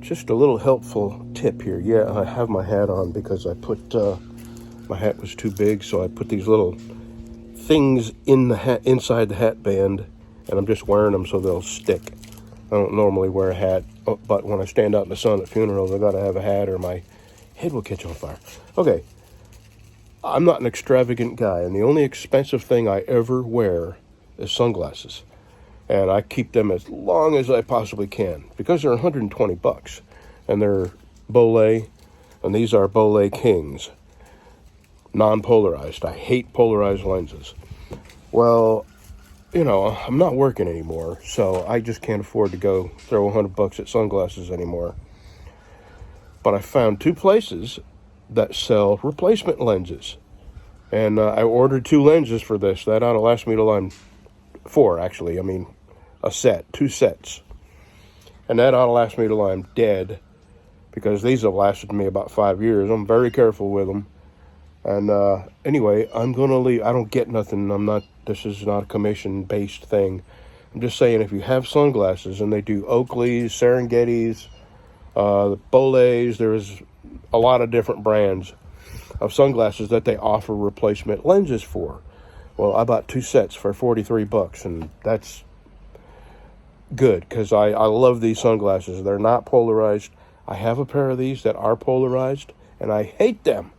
Just a little helpful tip here. Yeah, I have my hat on because I put my hat was too big, so I put these little things in the hat, inside the hat band, and I'm just wearing them so they'll stick. I don't normally wear a hat, but when I stand out in the sun at funerals, I gotta have a hat or my head will catch on fire. Okay, I'm not an extravagant guy, and the only expensive thing I ever wear is sunglasses. And I keep them as long as I possibly can because they're 120 bucks, and they're Bolay, and these are Bolay Kings, non-polarized. I hate polarized lenses. Well, you know, I'm not working anymore, so I just can't afford to go throw 100 bucks at sunglasses anymore. But I found two places that sell replacement lenses, and I ordered 2 lenses for this. That ought to last me till I'm 4, actually. I mean, a set, 2 sets. And that ought to last me till I'm dead, because these have lasted me about 5 years. I'm very careful with them. And anyway, I'm going to leave. I don't get nothing. This is not a commission-based thing. I'm just saying, if you have sunglasses, and they do Oakley's, Serengeti's, Bolay's, there's a lot of different brands of sunglasses that they offer replacement lenses for. Well, I bought 2 sets for 43 bucks, and that's good, because I love these sunglasses. They're not polarized. I have a pair of these that are polarized, and I hate them.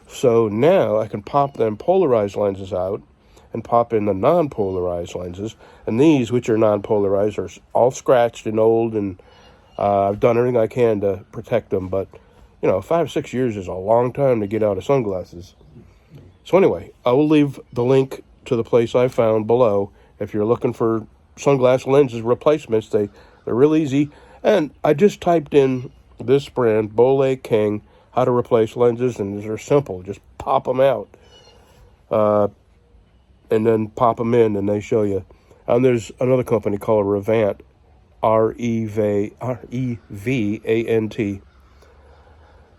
So now I can pop them polarized lenses out and pop in the non-polarized lenses. And these, which are non-polarized, are all scratched and old, and I've done everything I can to protect them. But, you know, 5 6 years is a long time to get out of sunglasses. So anyway, I will leave the link to the place I found below. If you're looking for sunglass lenses replacements, they're real easy. And I just typed in this brand, Bolay King, how to replace lenses, and they're simple. Just pop them out, and then pop them in, and they show you. And there's another company called Revant, R-E-V-A-N-T.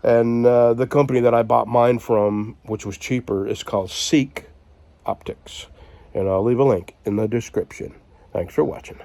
And the company that I bought mine from, which was cheaper, is called Seek Optics. And I'll leave a link in the description. Thanks for watching.